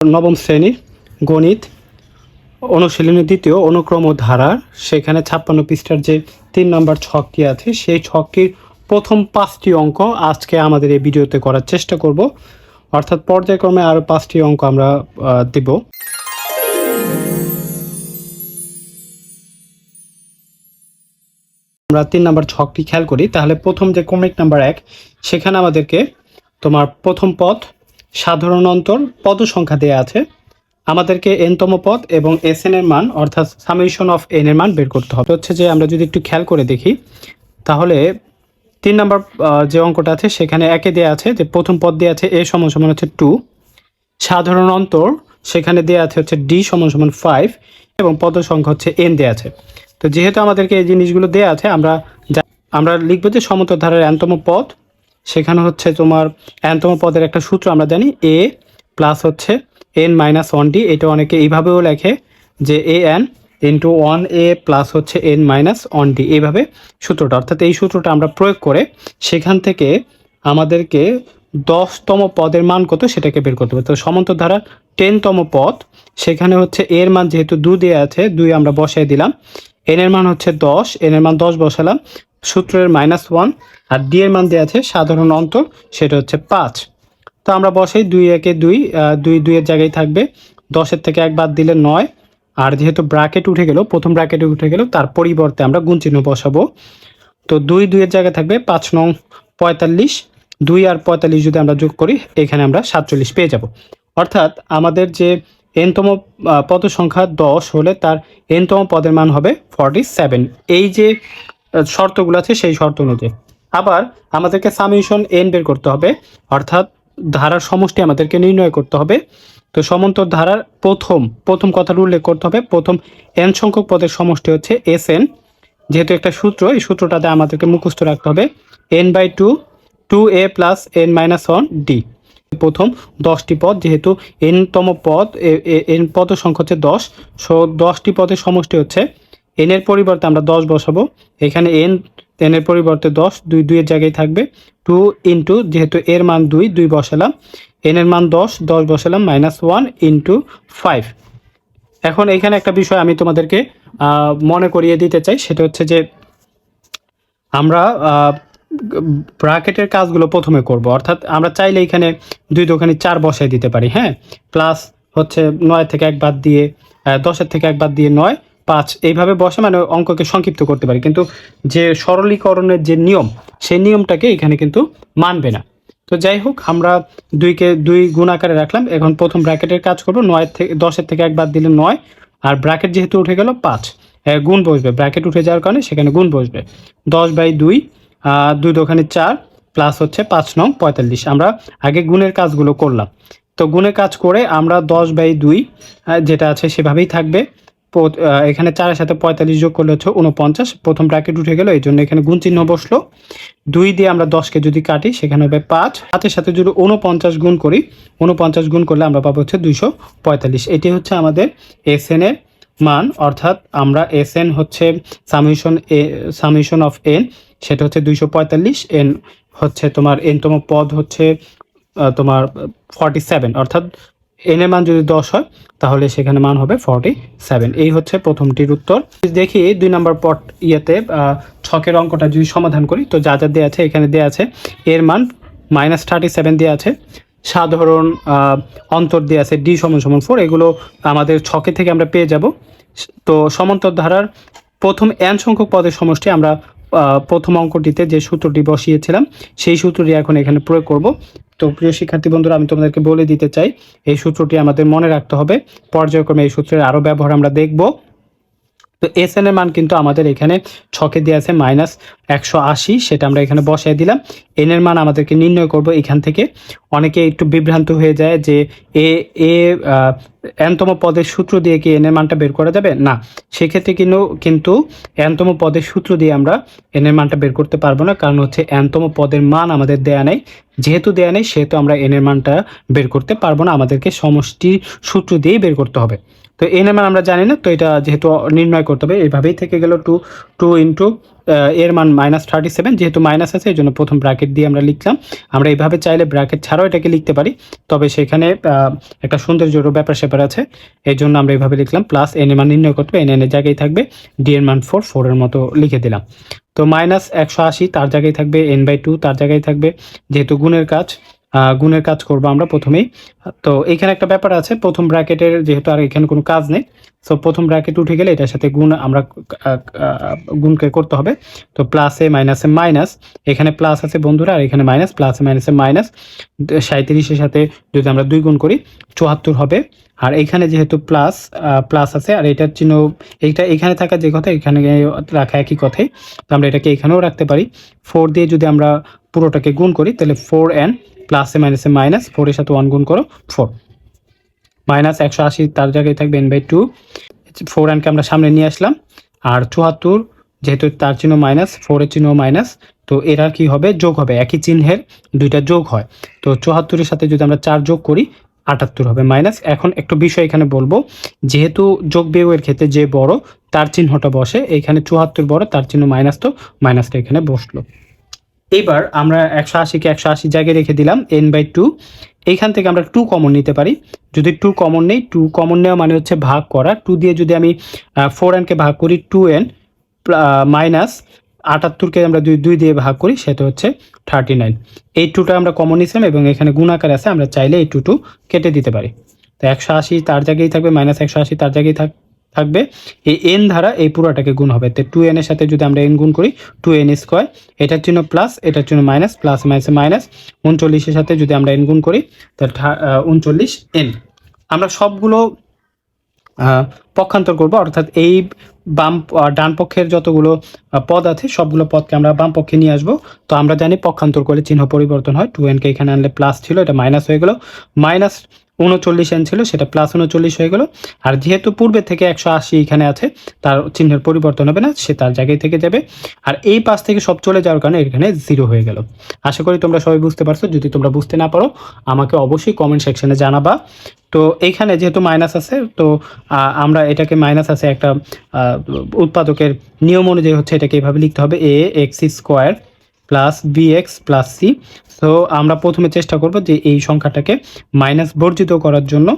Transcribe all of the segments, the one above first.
নবম শ্রেণীর গণিত অনুশীলনী দ্বিতীয় অনুক্রম ও ধারার সেখানে 56 পৃষ্ঠার যে 3 নম্বর ছকটি আছে সেই ছকটির প্রথম 5টি অঙ্ক আজকে আমাদের এই ভিডিওতে করার চেষ্টা করব। অর্থাৎ পর্যায়ক্রমে আরও 5টি অঙ্ক আমরা দেব। আমরা 3 নম্বর ছকটি খেয়াল করি, তাহলে প্রথম যে ক্রমিক নাম্বার 1 সেখানে আমাদেরকে তোমার প্রথম পদ সাধারণ অন্তর পদ সংখ্যা দেয়া আছে। আমাদেরকে এনতম পদ এবং এস এন এর মান অর্থাৎ সামেশন অফ এন এর মান বের করতে হবে। হচ্ছে যে আমরা যদি একটু খেয়াল করে দেখি তাহলে 3 নম্বর যে অঙ্কটা আছে সেখানে একে দেয়া আছে যে প্রথম পদ দেয়া আছে এ সমান সমান হচ্ছে 2, সাধারণ অন্তর সেখানে দেয়া আছে হচ্ছে ডি সমান সমান 5 এবং পদ সংখ্যা হচ্ছে এন দেয়া আছে। তো যেহেতু আমাদেরকে এই জিনিসগুলো দেয়া আছে আমরা লিখবো যে সমান্তর ধারার এনতম পদ, সেখানে হচ্ছে তোমার এনতম পদের একটা সূত্র আমরা জানি এ প্লাস হচ্ছে এন মাইনাস 1d। এটা অনেকে এইভাবেও লেখে যে A N into 1a plus হচ্ছে এন মাইনাস 1d, এইভাবে সূত্রটা। অর্থাৎ এই সূত্রটা আমরা প্রয়োগ করে সেখান থেকে আমাদেরকে 10তম পদের মান কত সেটাকে বের করতে হবে। তো সমান্তর ধারা 10তম পদ, সেখানে হচ্ছে এর মান যেহেতু 2 দেওয়া আছে 2 আমরা বসাই দিলাম, এন এর মান হচ্ছে 10, এন এর মান 10 বসালাম, সূত্রের -1 আর ডি এর মান দেওয়া আছে সাধারণ অন্তর সেটা হচ্ছে 5। তো আমরা বসাই 2 একে 2, 2 2 এর জায়গায় থাকবে, 10-এর থেকে 1 বাদ দিলে 9, আর যেহেতু ব্র্যাকেট উঠে গেল, প্রথম ব্র্যাকেটে উঠে গেল, তার পরিবর্তে আমরা গুণ চিহ্ন বসাবো। তো 2 2 এর জায়গায় থাকবে 5 9 45, 2 আর 45 যদি আমরা যোগ করি এখানে আমরা 47 পেয়ে যাব। অর্থাৎ আমাদের যে এনতম পদ সংখ্যা 10 হলে তার এনতম পদের মান হবে 47। এই যে শর্তগুলো আছে সেই শর্ত অনুযায়ী আবার আমাদেরকে সামেশন এন বের করতে হবে, অর্থাৎ ধারার সমষ্টি আমাদেরকে নির্ণয় করতে হবে। তো সমান্তর ধারার প্রথম কথাটা উল্লেখ করতে হবে, প্রথম এন সংখ্যক পদের সমষ্টি হচ্ছে এস এন। যেহেতু একটা সূত্র, এই সূত্রটাতে আমাদেরকে মুখস্থ রাখতে হবে n/2 2a plus n minus 1d। প্রথম 10টি পদ, যেহেতু এনতম পদ এন পদ সংখ্যা হচ্ছে 10, সো 10টি পদের সমষ্টি হচ্ছে এন এর পরিবর্তে আমরা 10 বসাবো, এখানে এন এর পরিবর্তে 10, 2 2 এর জায়গায় থাকবে 2 ইন্টু যেহেতু এর মান 2 2 বসালাম, এন এর মান 10 10 বসালাম -1 ইন্টু 5। এখন এখানে একটা বিষয় আমি তোমাদেরকে মনে করিয়ে দিতে চাই, সেটা হচ্ছে যে আমরা ব্র্যাকেটের কাজগুলো প্রথমে করব। অর্থাৎ আমরা চাইলে এখানে 2 দোকানে 4 বসাই দিতে পারি, হ্যাঁ, প্লাস হচ্ছে 9 থেকে 1 বাদ দিয়ে 10-এর থেকে 1 বাদ দিয়ে 9 5 এইভাবে বসে মানে অঙ্ককে সংক্ষিপ্ত করতে পারি, কিন্তু যে সরলীকরণের যে নিয়ম সেই নিয়মটাকে এখানে কিন্তু মানবে না। তো যাই হোক, আমরা 2কে 2 গুণ আকারে রাখলাম। এখন প্রথম ব্র্যাকেটের কাজ করব, 10-এর থেকে 1 বাদ দিলে 9, আর ব্র্যাকেট যেহেতু উঠে গেল 5 গুণ বসবে, ব্র্যাকেট উঠে যাওয়ার কারণে সেখানে গুণ বসবে। 10/2 2 দোকানে 4 প্লাস হচ্ছে 5 9 45। আমরা আগে গুণের কাজগুলো করলাম। তো গুণের কাজ করে আমরা 10/2 যেটা আছে সেভাবেই থাকবে। এখানে 4-এর সাথে 45 যোগ করলে হচ্ছে 49, প্রথম ব্র্যাকেট উঠে গেল এই জন্য এখানে গুণ চিহ্ন বসলো। 2 দিয়ে আমরা 10কে যদি কাটি সেখানে হবে 5, 5-এর সাথে যদি 49 গুণ করি, 49 গুণ করলে আমরা পাবো হচ্ছে 245। এটি হচ্ছে আমাদের এস এন এর মান, অর্থাৎ আমরা এস এন হচ্ছে সামেশন অফ এন সেটা হচ্ছে 245, এন হচ্ছে তোমার এনতম পদ হচ্ছে তোমার 47, অর্থাৎ এন এর মান যদি 10 হয় তাহলে সেখানে মান হবে 47। এই হচ্ছে প্রথমটির উত্তর। দেখি 2 নম্বর পট ছকের অঙ্কটা যদি সমাধান করি, তো যা যা দেওয়া আছে এখানে দেওয়া আছে এর মান -37 দেওয়া আছে, সাধারণ অন্তর দেওয়া আছে ডি সমান সমান 4, এগুলো আমাদের ছকে থেকে আমরা পেয়ে যাব। তো সমান্তর ধারার প্রথম n সংখ্যক পদের সমষ্টি আমরা প্রথম অঙ্কটিতে যে সূত্রটি বসিয়েছিলাম সেই সূত্রটি এখন এখানে প্রয়োগ করব। তো প্রিয় শিক্ষার্থী বন্ধুরা, আমি তোমাদেরকে বলে দিতে চাই এই সূত্রটি আমাদের মনে রাখতে হবে, পর্যায়ক্রমে এই সূত্রের আরও ব্যবহার আমরা দেখব। তো এস এন এর মান কিন্তু আমাদের এখানে ছকে দেওয়া আছে -180, সেটা আমরা এখানে বসাই দিলাম। এন এর মান আমাদেরকে নির্ণয় করব এখান থেকে। অনেকে একটু বিভ্রান্ত হয়ে যায় যে এনতম পদের সূত্র দিয়ে কি এন এর মানটা বের করা যাবে, না, সেক্ষেত্রে কিন্তু এনতম পদের সূত্র দিয়ে আমরা এন এর মানটা বের করতে পারবো না, কারণ হচ্ছে এনতম পদের মান আমাদের দেয়া নেই, যেহেতু দেয়া নেই সেহেতু আমরা এন এর মানটা বের করতে পারবো না, আমাদেরকে সমষ্টির সূত্র দিয়েই বের করতে হবে। তো এন এর মান আমরা জানি না, তো এটা যেহেতু নির্ণয় করতে হবে, এইভাবেই থেকে গেল 2 ইন্টু এর মান -37, যেহেতু মাইনাস আছে এই জন্য প্রথম ব্র্যাকেট দিয়ে আমরা লিখলাম। আমরা এইভাবে চাইলে ব্র্যাকেট ছাড়াও এটাকে লিখতে পারি, তবে সেখানে একটা সৌন্দর্যের ব্যাপার স্যাপার আছে, এই জন্য আমরা এইভাবে লিখলাম। প্লাস এন এর মান নির্ণয় করতে হবে, এন এর জায়গায় থাকবে ডি এর মান 4 এর মতো লিখে দিলাম। তো -180 তার জায়গায় থাকবে n/2, তার জায়গায় থাকবে, যেহেতু গুণের কাজ করবো আমরা প্রথমেই। তো এখানে একটা ব্যাপার আছে, প্রথম ব্র্যাকেটের যেহেতু আর এখানে কোনো কাজ নেই, সো প্রথম ব্র্যাকেট উঠে গেলে এটার সাথে গুণ আমরা গুণকে করতে হবে। তো প্লাসে মাইনাসে মাইনাস, এখানে প্লাস আছে বন্ধুরা আর এখানে মাইনাস, প্লাসে মাইনাসে মাইনাস, 37-এর সাথে যদি আমরা 2 গুণ করি 74 হবে। আর এখানে যেহেতু প্লাস আছে আর এটার চিহ্ন, এইটা এখানে থাকা যে কথা এখানে রাখা একই কথাই, তো আমরা এটাকে এখানেও রাখতে পারি। 4 দিয়ে যদি আমরা পুরোটাকে গুণ করি তাহলে 4n, প্লাসে মাইনাসে মাইনাস, 4 এর সাথে 1 গুণ করো 4, -180 তার জায়গায় থাকবে n/2, 4nকে আমরা সামনে নিয়ে আসলাম। আর 74 যেহেতু তার চিহ্ন মাইনাস, 4 এর চিহ্ন মাইনাস, তো এরা কি হবে, যোগ হবে, একই চিহ্নের দুইটা যোগ হয়। তো 74-এর সাথে যদি আমরা 4 যোগ করি 78 হবে মাইনাস। এখন একটু বিষয় এখানে বলবো, যেহেতু যোগ বিয়োগের ক্ষেত্রে যে বড় তার চিহ্নটা বসে, এখানে 74 বড়, তার চিহ্ন মাইনাস, তো মাইনাসটা এখানে বসলো। এবার আমরা 180-কে 180 জায়গায় রেখে দিলাম n/2। এইখান থেকে আমরা 2 কমন নিতে পারি। যদি 2 কমন নেই, 2 কমন নেওয়া মানে হচ্ছে ভাগ করা। 2 দিয়ে যদি আমি 4nকে ভাগ করি 2n, মাইনাস 78-কে আমরা 2 দিয়ে ভাগ করি সেটা হচ্ছে 39। এই 2টা আমরা কমন নিয়েছিলাম এবং এখানে গুণাকার আছে, আমরা চাইলে এই 2 কেটে দিতে পারি। তো 180 তার জায়গায় থাকবে, -180 তার জায়গায় থাকবে, এই n দ্বারা এই পুরোটাকে গুণ হবে। তো 2n এর সাথে যদি আমরা n গুণ করি 2n², এটার জন্য প্লাস, এটার জন্য মাইনাস, প্লাস মাইনাসে মাইনাস, 39-এর সাথে যদি আমরা n গুণ করি তাহলে 39n। আমরা সবগুলো পক্ষান্তর করব, অর্থাৎ এই ডান পক্ষের যতগুলো পদ আছে সবগুলো পদকে আমরা বাম পক্ষে নিয়ে আসবো। তো আমরা জানি পক্ষান্তর করলে চিহ্ন পরিবর্তন হয়। 2nকে এখানে আনলে প্লাস ছিল, এটা মাইনাস হয়ে গেল, -39n ছিল সেটা +39 হয়ে গেল। আর যেহেতু পূর্বে থেকে 180 এখানে আছে, তার চিহ্নের পরিবর্তন হবে না, সে তার জায়গায় থেকে যাবে। আর এই পাশ থেকে সব চলে যাওয়ার কারণে এখানে 0 হয়ে গেল। আশা করি তোমরা সবাই বুঝতে পারছো। যদি তোমরা বুঝতে না পারো আমাকে অবশ্যই কমেন্ট সেকশনে জানাবা। তো এইখানে যেহেতু মাইনাস আছে, তো আমরা এটাকে মাইনাস আছে একটা উৎপাদকের নিয়ম অনুযায়ী হচ্ছে এটাকে এভাবে লিখতে হবে, ax² plus bx plus c। তো আমরা প্রথমে চেষ্টা করব যে এই সংখ্যাটাকে মাইনাস বর্জিত করার জন্য,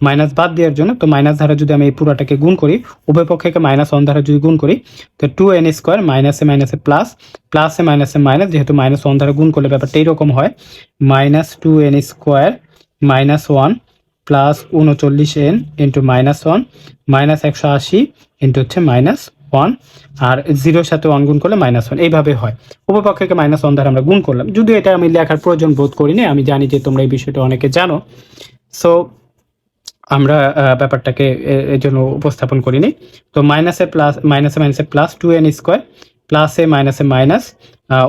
মাইনাস বাদ দেওয়ার জন্য। তো মাইনাস ধারা যদি আমি এই পুরাটাকে গুণ করি, উভয় পক্ষকে -1 দ্বারা যদি গুণ করি, তো 2n² মাইনাসে মাইনাসে প্লাস, প্লাসে মাইনাসে মাইনাস, যেহেতু -1 দ্বারা গুণ করলে ব্যাপারটা এইরকম হয়, -2n² -1 plus 39n into -1 -180 into হচ্ছে -1, আর 0-র সাথে 1 গুণ করলে -1, এইভাবে হয়। উপপক্ষকে -1 দ্বারা আমরা গুণ করলাম, যদিও এটা আমি লেখার প্রয়োজন বোধ করিনি, আমি জানি যে তোমরা এই বিষয়টা অনেকে জানো। সো আমরা ব্যাপারটাকে এর জন্য উপস্থাপন করিনি। তো মাইনাসে মাইনাসে প্লাস 2n² প্লাসে মাইনাসে মাইনাস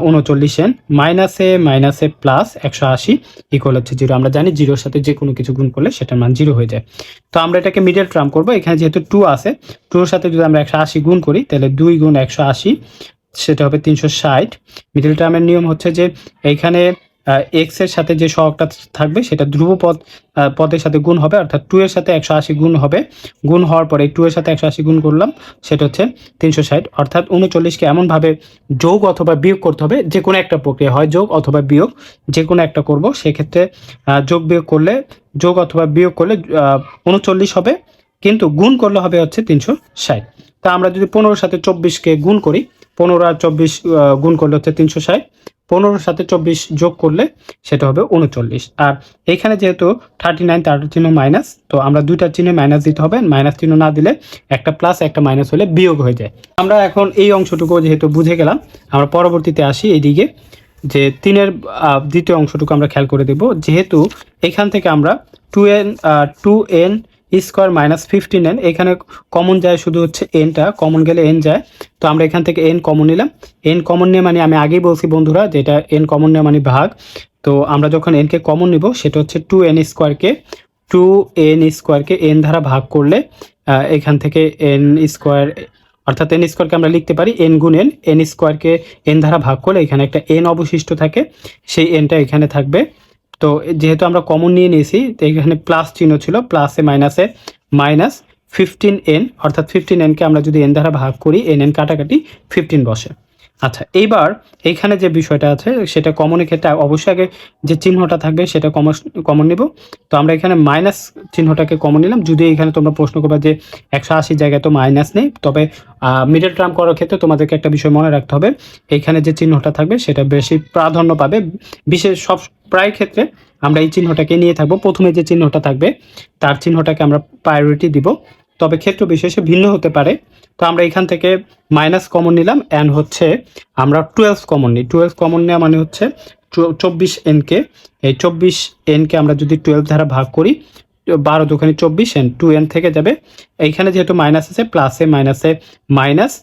39n, মাইনাসে মাইনাসে প্লাস 180 ইকুয়াল হচ্ছে 0। আমরা জানি 0-র সাথে যে কোনো কিছু গুণ করলে সেটার মান 0 হয়ে যায়। তো আমরা এটাকে মিডল টার্ম করবো। এখানে যেহেতু 2 আছে, 2-র সাথে যদি আমরা 180 গুণ করি তাহলে 2 গুণ 180 সেটা হবে 360। মিডল টার্মের নিয়ম হচ্ছে যে এইখানে x এর সাথে যে সহগটা থাকবে সেটা ধ্রুব পদের সাথে গুণ হবে, অর্থাৎ 2 এর সাথে 180 গুণ হবে। গুণ হওয়ার পরে 2 এর সাথে 180 গুণ করলাম, সেটা হচ্ছে 360। অর্থাৎ 39কে এমনভাবে যোগ অথবা বিয়োগ করতে হবে, যে কোনো একটা প্রক্রিয়া হয় যোগ অথবা বিয়োগ, যে কোনো একটা করব। সেক্ষেত্রে যোগ অথবা বিয়োগ করলে 39 হবে, কিন্তু গুণ করলে হবে হচ্ছে 360। তা আমরা যদি 15-র সাথে 24-কে গুণ করি, 15 আর 24 গুণ করলে হচ্ছে 360, 15-র সাথে 24 যোগ করলে সেটা হবে 39। আর এখানে যেহেতু 39 তার চিহ্ন মাইনাস, তো আমরা দুইটা চিহ্নে মাইনাস দিতে হবে, মাইনাস চিহ্ন না দিলে একটা প্লাস একটা মাইনাস হলে বিয়োগ হয়ে যায়। আমরা এখন এই অংশটুকু যেহেতু বুঝে গেলাম, আমরা পরবর্তীতে আসি এইদিকে, যে 3-এর দ্বিতীয় অংশটুকু আমরা খেয়াল করে দেব। যেহেতু এখান থেকে আমরা 2n² -15n, এখানে কমন যায় শুধু হচ্ছে nটা, কমন গেলে n যায়। তো আমরা এখান থেকে n কমন নিলাম। n কমন নিয়ে মানে আমি আগেই বলছি বন্ধুরা, যেটা n কমন নেওয়া মানে ভাগ। তো আমরা যখন n কে কমন নিব সেটা হচ্ছে 2n² n দ্বারা ভাগ করলে এখান থেকে n², অর্থাৎ n² আমরা লিখতে পারি n গুণ n কে n দ্বারা ভাগ করলে এখানে একটা n অবশিষ্ট থাকে, সেই nটা এখানে থাকবে। তো যেহেতু আমরা কমন নিয়ে নিয়েছি, তো এখানে প্লাস চিহ্ন ছিল, প্লাসে মাইনাসে মাইনাস 15n, অর্থাৎ 15n কে আমরা যদি n দ্বারা ভাগ করি, n কাটাকাটি 15 বসে। আচ্ছা, এইবার এইখানে যে বিষয়টা আছে সেটা কমনের ক্ষেত্রে অবশ্যই আগে যে চিহ্নটা থাকবে সেটা কমন নিব। তো আমরা এখানে মাইনাস চিহ্নটাকে কমন নিলাম। যদি এখানে তোমরা প্রশ্ন করবা যে 180 জায়গায় তো মাইনাস নেই, তবে মিডল টার্ম করার ক্ষেত্রে তোমাদেরকে একটা বিষয় মনে রাখতে হবে, এইখানে যে চিহ্নটা থাকবে সেটা বেশি প্রাধান্য পাবে। বিশেষ সব প্রায় ক্ষেত্রে আমরা এই চিহ্নটাকে নিয়ে থাকবো। প্রথমে যে চিহ্নটা থাকবে তার চিহ্নটাকে আমরা প্রায়োরিটি দিব, তবে ক্ষেত্র বিশেষে ভিন্ন হতে পারে। তো আমরা এখান থেকে মাইনাস কমন নিলাম অ্যান্ড হচ্ছে আমরা 12 কমন নিই। 12 কমন নেওয়া মানে হচ্ছে 24 এনকে, এই 24 এনকে আমরা যদি 12 দ্বারা ভাগ করি, 12 দুখানি 24 এন, 2 এন থেকে যাবে। এইখানে যেহেতু মাইনাস আছে, প্লাসে মাইনাসে মাইনাস,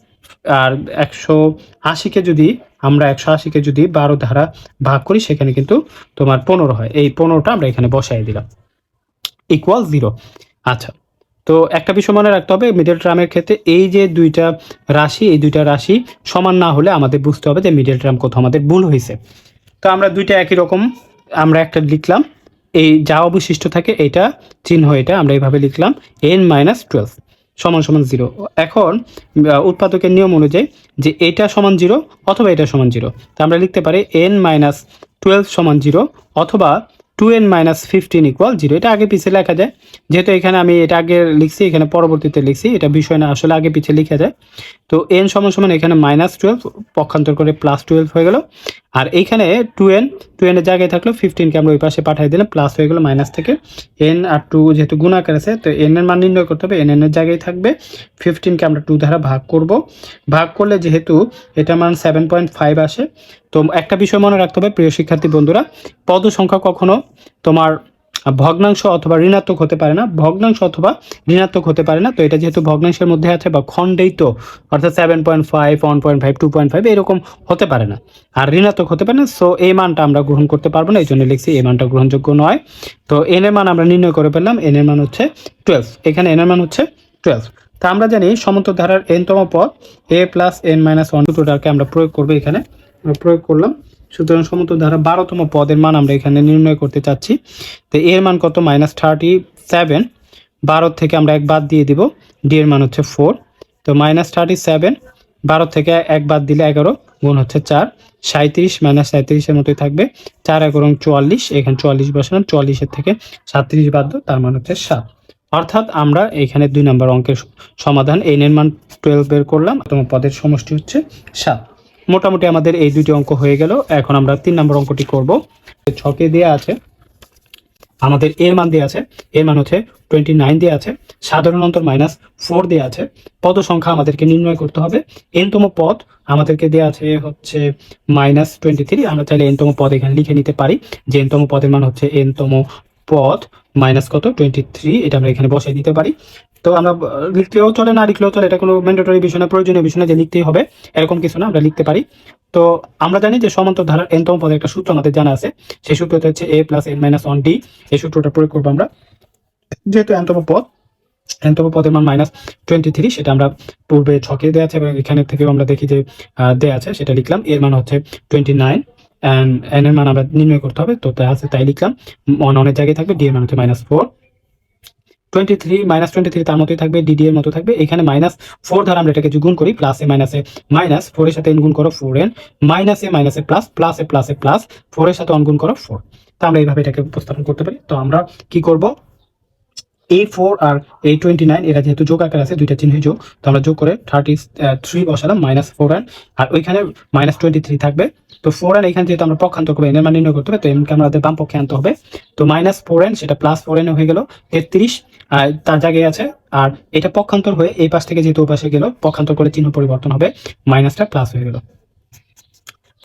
আর 180কে যদি আমরা 180কে যদি 12 দ্বারা ভাগ করি সেখানে কিন্তু তোমার 15 হয়। এই 15টা আমরা এখানে বসাই দিলাম ইকুয়াল 0। আচ্ছা, তো একটা বিষয় মনে রাখতে হবে মিডল টার্মের ক্ষেত্রে এই যে এই দুইটা রাশি সমান না হলে আমাদের বুঝতে হবে যে মিডল টার্ম কোথাও আমাদের ভুল হয়েছে। তো আমরা দুইটা একই রকম, আমরা একটা লিখলাম, এই যা অবশিষ্ট থাকে এটা চিহ্ন, এটা আমরা এইভাবে লিখলাম n-12 সমান সমান 0। এখন উৎপাদকের নিয়ম অনুযায়ী যে এটা সমান 0 অথবা এটা সমান 0, তা আমরা লিখতে পারি n-12 সমান 0 অথবা 2n-15 ইকুয়াল 0। এটা আগে পিছিয়ে লেখা যায়, যেহেতু এখানে আমি এটা আগে লিখছি, এখানে পরবর্তীতে লিখছি, এটা বিষয় না, আসলে আগে পিছিয়ে লেখা যায়। তো n সমান সমান এখানে -12 পক্ষান্তর করে +12 হয়ে গেল, আর এইখানে 2n এর জায়গায় থাকলো 15কে আমরা ওই পাশে পাঠিয়ে দিলাম, প্লাস হয়ে গেল মাইনাস থেকে n আর 2 যেহেতু গুণাকার আছে, তো n এর মান নির্ণয় করতে হবে। n এর জায়গায় থাকবে 15কে আমরা 2 দ্বারা ভাগ করব। ভাগ করলে যেহেতু এটা মান 7.5 আসে, তো একটা বিষয় মনে রাখতে হবে প্রিয় শিক্ষার্থী বন্ধুরা, পদ সংখ্যা কখনো তোমার ভগ্নাংশ অথবা ঋণাত্মক হতে পারে না, ভগ্নাংশ অথবা ঋণাত্মক হতে পারে না। তো এটা যেহেতু ভগ্নাংশের মধ্যে আছে বা খণ্ডেই, তো অর্থাৎ 7.5, 1.5, 2.5 এরকম হতে পারে না, আর ঋণাত্মক হতে পারে না। সো এই মানটা আমরা গ্রহণ করতে পারবো না, এই জন্য লিখছি এই মানটা গ্রহণযোগ্য নয়। তো এন এর মান আমরা নির্ণয় করে ফেললাম, এন এর মান হচ্ছে 12, এখানে এন এর মান হচ্ছে 12। তা আমরা জানি সমান্তর ধারার n তম পদ a প্লাস n-1 দুটোটাকে আমরা প্রয়োগ করবো, এখানে প্রয়োগ করলাম। সুতরাং সমান্তর ধারা 12তম পদের মান আমরা এখানে নির্ণয় করতে চাচ্ছি। তো এর মান কত? -37। 12 থেকে আমরা 1 বাদ দিয়ে দিব, ডি এর মান হচ্ছে 4। তো -37, 12 থেকে 1 বাদ দিলে 11 গুণ হচ্ছে 4, 37 -37 এর মতোই থাকবে। 4 11 44, এখানে 44 বসালাম, 44 থেকে 37 বাদ দাও, তার মান হচ্ছে 7। অর্থাৎ আমরা এখানে 2 নম্বর অঙ্কের সমাধান, n এর মান 12 বের করলাম, তোমার পদের সমষ্টি হচ্ছে 7। মোটামুটি আমাদের এই দুটি অঙ্ক হয়ে গেল। এখন আমরা 3 নম্বর অঙ্কটি করব। ছকে দেওয়া আছে আমাদের এর মান দেওয়া আছে, এর মান হচ্ছে 29 দেওয়া আছে, সাধারণ অন্তর -4 দেওয়া আছে। পদ সংখ্যা আমাদেরকে নির্ণয় করতে হবে। n-তম পদ আমাদেরকে দেওয়া আছে হচ্ছে -23। আমরা চাইলে n-তম পদ এখানে লিখে নিতে পারি যে n-তম পদের মান হচ্ছে n-তম পদ মাইনাস কত 23, এটা আমরা এখানে বসাই দিতে পারি। তো আমরা লিখলেও চলে, না লিখলেও চলে, এটা কোনো ম্যান্ডেটরি বিষয় না, প্রয়োজনীয় বিষয় না যে লিখতেই হবে এরকম কিছু না, আমরা লিখতে পারি। তো আমরা জানি যে সমান্তর ধারার n-তম পদের একটা সূত্র আমাদের জানা আছে, সেই সূত্রটা হচ্ছে a + n-1d। এই সূত্রটা প্রয়োগ করবো আমরা, যেহেতু n-তম পদের মান -23, সেটা আমরা পূর্বে ছকে দেওয়া আছে এবং এখানে থেকেও আমরা দেখি যে দেওয়া আছে, সেটা লিখলাম। এর মান হচ্ছে 29 এন্ড n এর মান আমরা নির্ণয় করতে হবে, তো তাই আছে তাই লিখলাম। অনের জায়গায় থাকবে, d এর মান হচ্ছে -4। 23 -23 তার মতোই থাকবে, dd এর মতো থাকবে। এখানে -4 দ্বারা আমরা এটাকে গুণ করি, প্লাসে মাইনাসে মাইনাস, 4 এর সাথে n গুণ করো 4n, মাইনাসে মাইনাসে প্লাস, প্লাসে প্লাসে প্লাস, 4 এর সাথে অন গুণ করো 4। তো আমরা এইভাবে এটাকে উপস্থাপন করতে পারি। তো আমরা কি করব, এই 4 আর এই 29 এরা যেহেতু যোগ আকার আছে, দুইটা চিহ্ন যোগ, তো আমরা যোগ করে 33 বসালাম, -4n, আর ওইখানে -23 থাকবে। তো 4n এখানে যেহেতু আমরা পক্ষান্তর করবো, n এর মান নির্ণয় করতে হবে, তো n কে আমাদের বাম পক্ষে আনতে হবে। তো -4n সেটা +4n হয়ে গেল 33, তার জায়গায় আছে। আর এটা পক্ষান্তর হয়ে এই পাশ থেকে যেহেতু ওই পাশে গেল, পক্ষান্তর করে চিহ্ন পরিবর্তন হবে, মাইনাসটা প্লাস হয়ে গেল।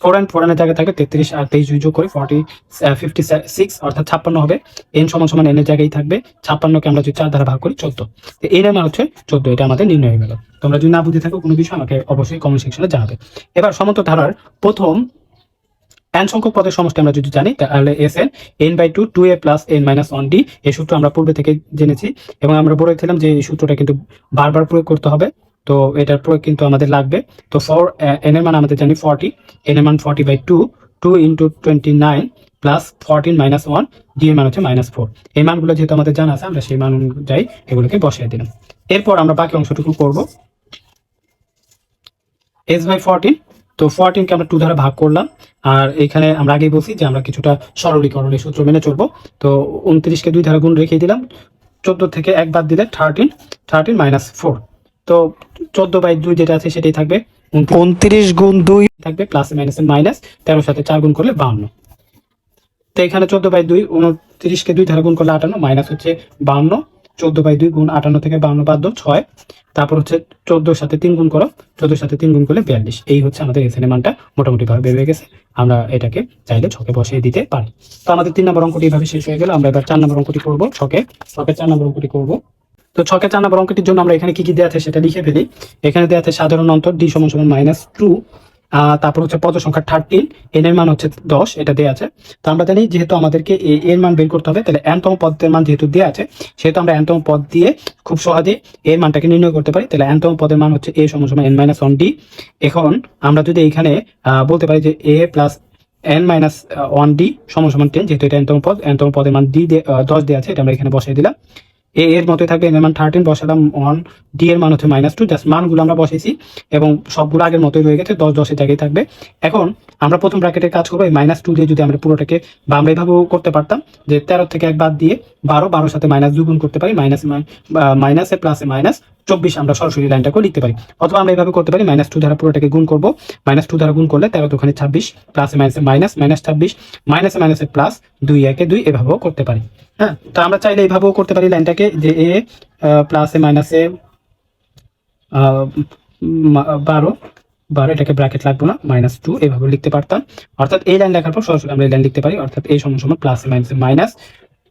4n এর জায়গায় থাকে 33, আর 23 যোগ করে 56 অর্থাৎ 56 হবে। n সমান সমান n এর জায়গায় থাকবে, 56কে আমরা যদি 4 দ্বারা ভাগ করি 14। তো এর মান হচ্ছে 14, এটা আমাদের নির্ণয় হয়ে গেল। তোমরা যদি না বুঝে থাকো কোনো বিষয় আমাকে অবশ্যই কমেন্ট সেকশনে জানাবে। এবার সমান্তর ধারার প্রথম n সংখ্যক পদের সমষ্টি আমরা যদি জানি, তাহলে Sn n/2 2a + n-1d, এই সূত্র আমরা পূর্বে থেকে জেনেছি এবং আমরা বলেছিলাম যে এই সূত্রটা কিন্তু বারবার প্রয়োগ করতে হবে, তো এটার প্রয়োগ কিন্তু আমাদের লাগবে। তো n এর মান আমাদের জানি 40, n এর মান 40/2, 2 × 29 + 14 - 1, d এর মান হচ্ছে -4। এই মানগুলো যেহেতু আমাদের জানা আছে, আমরা সেই মান অনুযায়ী এগুলোকে বসিয়ে দিলাম। এরপর আমরা বাকি অংশটুকু করব। S/14 তো 14কে আমরা 2 দ্বারা ভাগ করলাম। আর এখানে আমরা আগেই বলছি যে আমরা কিছুটা সরলীকরণের সূত্র মেনে চলবো। তো 29কে 2 দ্বারা গুণ রেখে দিলাম। 14 থেকে 1 বাদ দিলে 13 মাইনাস 4। তো 14/2 যেটা আছে সেটাই থাকবে। 29 গুণ 2 থাকবে প্লাসে মাইনাসে মাইনাস, 13 সাথে 4 গুণ করলে 52। তো এখানে 14/2, 29কে 2 দ্বারা গুণ করলে 58, মাইনাস হচ্ছে 52। 14/2 গুণ 58 থেকে 52 বাদ দাও 6। তারপর হচ্ছে 14 সাথে 3 গুণ করো, 14 সাথে 3 গুণ করলে 42। এই হচ্ছে আমাদের এখানে মানটা মোটামুটি ভাবে বের হয়ে গেছে। আমরা এটাকে চাইলে ছকে বসিয়ে দিতে পারি। তো আমাদের 3 নম্বর অঙ্কটি এইভাবে শেষ হয়ে গেল। আমরা এবার 4 নম্বর অঙ্কটি করবো। ছকে 4 নম্বর অঙ্কটি করবো। তো ছকে 4 নম্বর অঙ্কটির জন্য আমরা এখানে কি কি দেওয়া আছে সেটা লিখে ফেলি। এখানে দেওয়া আছে সাধারণ অন্তর d = -2, তারপর হচ্ছে পদ সংখ্যা 13, n এর মান হচ্ছে 10, এটা দেওয়া আছে। তো আমরা জানি যেহেতু আমাদেরকে এর মান বের করতে হবে, তাহলে n তম পদের মান যেহেতু দেওয়া আছে, সেহেতু আমরা n তম পদ দিয়ে খুব সহজে এর মানটাকে নির্ণয় করতে পারি। তাহলে n তম পদের মান হচ্ছে a = n-1d। এখন আমরা যদি এখানে বলতে পারি যে a প্লাস n-1d = 10, যেহেতু এটা n তম পদ, n তম পদের মান 10 দেওয়া আছে, এটা আমরা এখানে বসাই দিলাম। এর মতোই থাকবে, n এর মান 13 বসালাম, 1, d এর মান হচ্ছে -2। জাস্ট মানগুলো আমরা বসাইছি এবং সবগুলো আগের মতোই রয়ে গেছে, 10 10 এর জায়গায় থাকবে। এখন আমরা প্রথম ব্র্যাকেটের কাজ করবো, এই -2 দিয়ে যদি আমরা পুরোটাকে, বা আমরা এইভাবেও করতে পারতাম যে 13 থেকে 1 বাদ দিয়ে 12, 12 সাথে -2 গুণ করতে পারি, মাইনাসে প্লাসে মাইনাস 24 আমরা সরাসরি লাইনটাকে লিখতে পারি। অথবা আমরা এইভাবে করতে পারি, -2 দ্বারা পুরোটাকে গুণ করবো, -2 দ্বারা গুণ করলে 13 দুখানে 26, প্লাসে মাইনাসে মাইনাস -26, মাইনাসে মাইনাসে প্লাস, 2 1 2, এভাবেও করতে পারি। হ্যাঁ, তো আমরা চাইলে এইভাবেও করতে পারি লাইনটাকে, যে এ প্লাসে মাইনাসে 12, এটাকে ব্র্যাকেট লাগবো না, -2 এভাবে লিখতে পারতাম। অর্থাৎ এই লাইন লেখার পর সরাসরি আমরা এই লাইন লিখতে পারি, অর্থাৎ a = প্লাসে মাইনাসে মাইনাস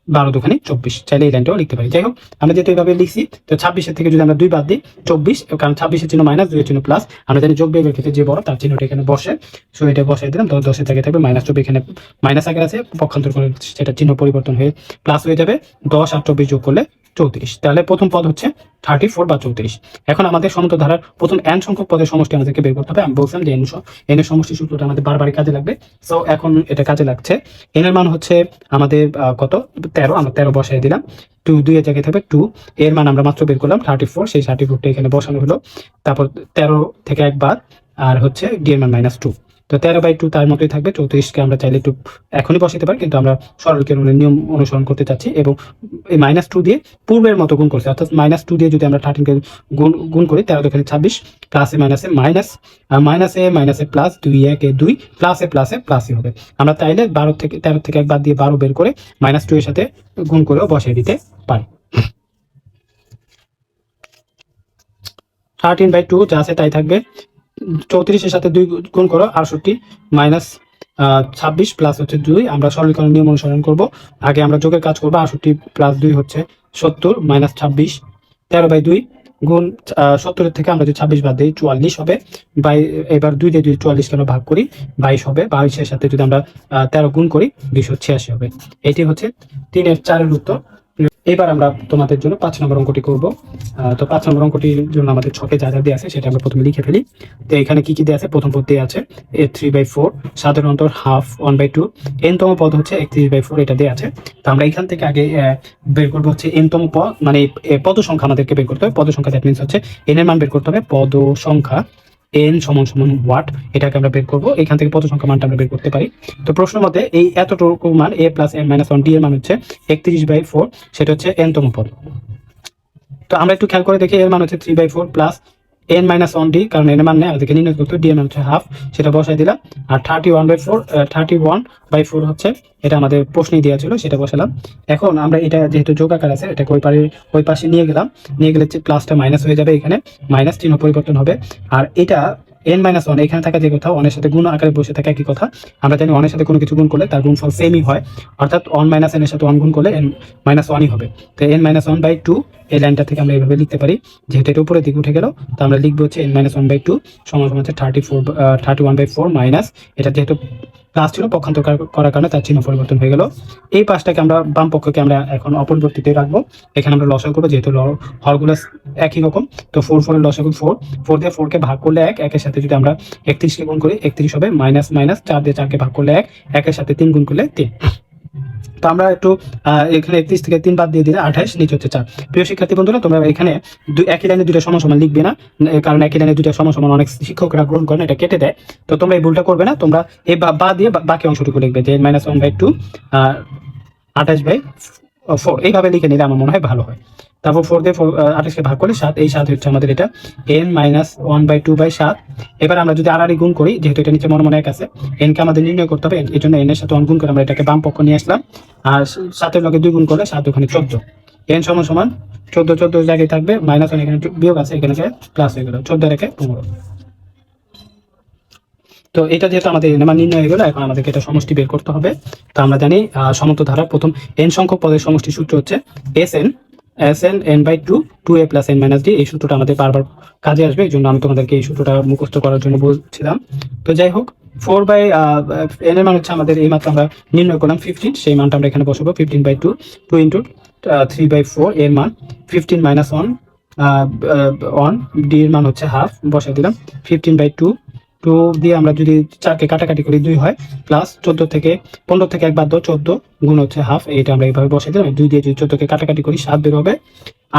12 দুখানে 24। চাইলে এই লাইনটাও লিখতে পারি। যাই হোক, আমরা যেহেতু এইভাবে লিখছি, তো 26-এর থেকে যদি আমরা 2 বাদ দিই 24, কারণ 26-এর চিহ্ন মাইনাস, 2-এর চিহ্ন প্লাস, আমরা জানি যোগ বিয়োগের ক্ষেত্রে যে বড় তার চিহ্নটা এখানে বসে। সো এটা বসাই দিলাম। 10-10-এর জায়গায় থাকবে -24, এখানে মাইনাস আগে আছে, পক্ষান্তর করে সেটা চিহ্ন পরিবর্তন হয়ে প্লাস হয়ে যাবে। 10 আর 24 যোগ করলে 34। তাহলে প্রথম পদ হচ্ছে 34 বা 34। এখন আমাদের সমন্ত ধারার প্রথম n সংখ্যক পদের সমষ্টি আমাদেরকে বের করতে হবে। আমি বলছিলাম যে n এর সমষ্টি সূত্রটা আমাদের বারবারই কাজে লাগবে। সো এখন এটা কাজে লাগছে। n এর মান হচ্ছে আমাদের কত, 13, আমরা 13 বসাই দিলাম। 2 এর জায়গায় থাকবে 2, এর মান আমরা মাত্র বের করলাম 34, সেই 34টা এখানে বসানো হলো। তারপর 13 থেকে 1 বাদ, আর হচ্ছে d এর মান -2। তো 13/2 তার মতোই থাকবে। 34কে আমরা চাইলে একটু এখনই বসাতে পারি, কিন্তু আমরা সরলকরণের নিয়ম অনুসরণ করতে চাচ্ছি এবং এই -2 দিয়ে পূর্বের মতো গুণ করছি। অর্থাৎ -2 দিয়ে যদি আমরা 13কে গুণ করি, 13 দুগুণে 26, প্লাসে মাইনাসে মাইনাস, মাইনাসে মাইনাসে প্লাস, 2 1 2, প্লাসে প্লাসে প্লাসই হবে। আমরা চাইলে 13 থেকে 1 বাদ দিয়ে 12 বের করে -2 এর সাথে গুণ করেও বসিয়ে দিতে পারি। 13/2 যা আছে তাই থাকবে। 34-এর সাথে 2 গুণ করো, 68 মাইনাস 26 প্লাস হচ্ছে 2। আমরা সরলীকরণ নিয়ম অনুসরণ করব। আগে আমরা যোগের কাজ করবো। 68 প্লাস 2 হচ্ছে 70, মাইনাস 26, 13/2 গুণ 70-এর থেকে আমরা যদি 26 বাদ দিই 44 হবে। এবার 2 দিয়ে যদি 44-কে আমরা ভাগ করি 22 হবে। 22-এর সাথে যদি আমরা 13 গুণ করি 286 হবে। এটি হচ্ছে 3-এর 4-এর উত্তর। এবার আমরা তোমাদের জন্য 5 নম্বর অঙ্কটি করব। তো 5 নম্বর অঙ্কটির জন্য আমাদের ছকে যা যা দেওয়া আছে সেটা আমরা প্রথমে লিখে ফেলি। তো এখানে কি কি দেওয়া আছে, প্রথম পদ দেওয়া আছে a 3/4, সাধারণ অন্তর হাফ 1/2, n তম পদ হচ্ছে 31/4, এটা দেওয়া আছে। তো আমরা এখান থেকে আগে বের করবো হচ্ছে n তম পদ, মানে পদ সংখ্যা আমাদেরকে বের করতে হবে। পদ সংখ্যা দ্যাট মিনস হচ্ছে n এর মান বের করতে হবে। পদ সংখ্যা n = ওয়াট, এটাকে আমরা বের করবো। এখান থেকে পদ সংখ্যা মানটা আমরা বের করতে পারি। তো প্রশ্ন মতে এই এতটুকু মান a + n-1d এর মান হচ্ছে 31/4, সেটা হচ্ছে n তম পদ। তো আমরা একটু খেয়াল করে দেখি, এর মান হচ্ছে 3/4 প্লাস n-1d, কারণ n এর মান নেই, আমাদেরকে নির্ণয় করতে হবে। d এর মান হচ্ছে হাফ, সেটা বসাই দিলাম। আর 31/4 হচ্ছে, এটা আমাদের প্রশ্নেই দেওয়া ছিল, সেটা বসালাম। এখন আমরা এটা যেহেতু যোগ আকার আছে, এটাকে ওই পাশে নিয়ে গেলে প্লাসটা মাইনাস হয়ে যাবে, এখানে মাইনাস চিহ্ন পরিবর্তন হবে। আর এটা n-1 এখানে থাকা যে কোথাও অনের সাথে গুণ আকারে বসে থাকে একই কথা। আমরা জানি অনের সাথে কোনো কিছু গুণ করলে তার গুণফল সেমই হয়, অর্থাৎ 1 - n এর সাথে 1 গুণ করলে n-1ই হবে। তো n-1/2 এই লাইনটা থেকে আমরা এইভাবে লিখতে পারি, যেহেতু এটা উপরের দিকে উঠে গেল, তো আমরা লিখবো হচ্ছে n-1/2 সমান হচ্ছে 31/4 মাইনাস, এটা যেহেতু প্লাস ছিল পক্ষান্তর করার কারণে তার চিহ্ন পরিবর্তন হয়ে গেল। এই পাশটাকে আমরা বাম পক্ষকে আমরা এখন অপরিবর্তিত রাখবো। এখানে আমরা লসাগু করবো, যেহেতু হরগুলো একই রকম। তো 4 এর লসাগু 4 দিয়ে 4কে ভাগ করলে 1, 1-এর সাথে যদি আমরা 31-কে গুণ করি 31 হবে, মাইনাস মাইনাস 4 দিয়ে 4কে ভাগ করলে 1, 1-এর সাথে 3 গুণ করলে 3। তো আমরা একটু এখানে 31 থেকে 3 বাদ দিয়ে দিলে 28, নিচে হচ্ছে 4। প্রিয় শিক্ষার্থী বন্ধুরা, তোমরা এখানে একই লাইনে দুটো সমান সমান লিখবে না, কারণ একই লাইনে দুটো সমান সমান অনেক শিক্ষকরা গ্রহণ করেন, এটা কেটে দেয়। তো তোমরা এই ভুলটা করবে না, তোমরা এই বা দিয়ে বাকি অংশটুকু লিখবে যে n-1/2 28/4, এইভাবে লিখে নিলে আমার মনে হয় ভালো হয়। তারপর 4 দিয়ে 28কে ভাগ করলে 7, এই 7 হচ্ছে আমাদের এটা n-1/2/7। এবার আমরা যদি আড়াআড়ি গুণ করি, যেহেতু এটা নিচে মনে মনে 1 আছে, n কে আমাদের নির্ণয় করতে হবে, এই জন্য n এর সাথে 1 গুণ করে আমরা এটাকে বাম পক্ষ নিয়ে আসলাম। আর 7-এর লগে 2 গুণ করলে 7 ওখানে 14, n সমান সমান 14 জায়গায় থাকবে, -1 এখানে বিয়োগ আছে, এখানে প্লাস হয়ে গেল, 14 রেখে 15। তো এটা যেহেতু আমাদের মান নির্ণয় হয়ে গেল, এখন আমাদেরকে এটা সমষ্টি বের করতে হবে। তো আমরা জানি সমন্ত ধারার প্রথম n সংখ্যক পদের সমষ্টি সূত্র হচ্ছে Sn n/2 2a + n - d। এই সূত্রটা আমাদের বারবার কাজে আসবে, এই জন্য আমি তোমাদেরকে এই সূত্রটা মুখস্থ করার জন্য বলছিলাম। তো যাই হোক, 4/n এর মান হচ্ছে আমাদের এই মাত্র আমরা নির্ণয় করলাম 15, সেই মানটা আমরা এখানে বসাবো। 15/2 2 × 3/4, এর মান 15 - 1 d এর মান হচ্ছে হাফ, বসাই দিলাম। 15/2 2 দিয়ে আমরা যদি 4কে কাটাকাটি করি 2 হয়, প্লাস 15 থেকে 1 বাদ দাও, 14 গুণ হচ্ছে হাফ, এইটা আমরা এইভাবে বসাই দিলাম। 2 দিয়ে যদি 14কে কাটাকাটি করি 7 বের হবে,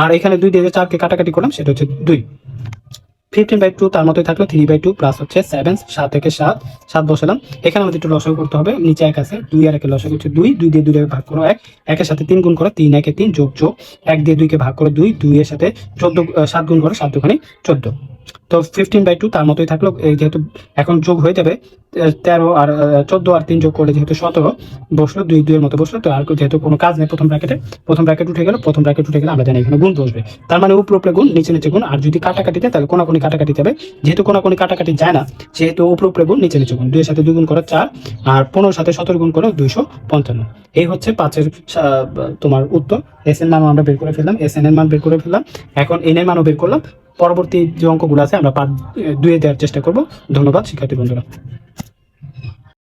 আর এখানে 2 দিয়ে যে 4কে কাটাকাটি করলাম সেটা হচ্ছে 2। 15/2 তার মতোই থাকলো, 3/2 প্লাস হচ্ছে 7, 7 থেকে 7 বসালাম। এখানে আমাদের একটু লসাগু করতে হবে, নিচে 1 আছে, 2 আর 1 লসাগু হচ্ছে 2, 2 দিয়ে 2 ভাগ করো 1, 1 এর সাথে 3 গুণ করো 3, 1 এ 3 যোগ 1 দিয়ে 2 কে ভাগ করো 2, 2 এর সাথে 7 গুণ করো 7 দুগুণে 14। তো 15/2 তার মতোই থাকলো, যেহেতু এখন যোগ হয়ে যাবে 13 আর 14 আর 3 যোগ করলে যেহেতু 17 বসলো, 2 2 এর মতো বসলো। তো আর যেহেতু কোনো কাজ নেই, প্রথম ব্র্যাকেট উঠে গেল, আমরা জানি এখানে গুণ বসবে, তার মানে উপরে গুণ নিচে গুণ। আর যদি কাটাকাটি দেয় তাহলে কোনাকুনি কাটাকাটি যাবে, যেহেতু কোনাকুনি কাটাকাটি যায় না সেহেতু উপরে গুণ নিচে গুণ। 2 এর সাথে 2 গুণ করো 4, আর 15 এর সাথে 17 গুণ করো 255। এই হচ্ছে 5-এর তোমার উত্তর। Sn মান আমরা বের করে ফেললাম, Sn এর মান বের করে ফেললাম, এখন n এর মানও বের করলাম। পরবর্তী যে অঙ্কগুলো আছে আমরা পার্ট 2 এ দেওয়ার চেষ্টা করব। ধন্যবাদ শিক্ষার্থী বন্ধুরা।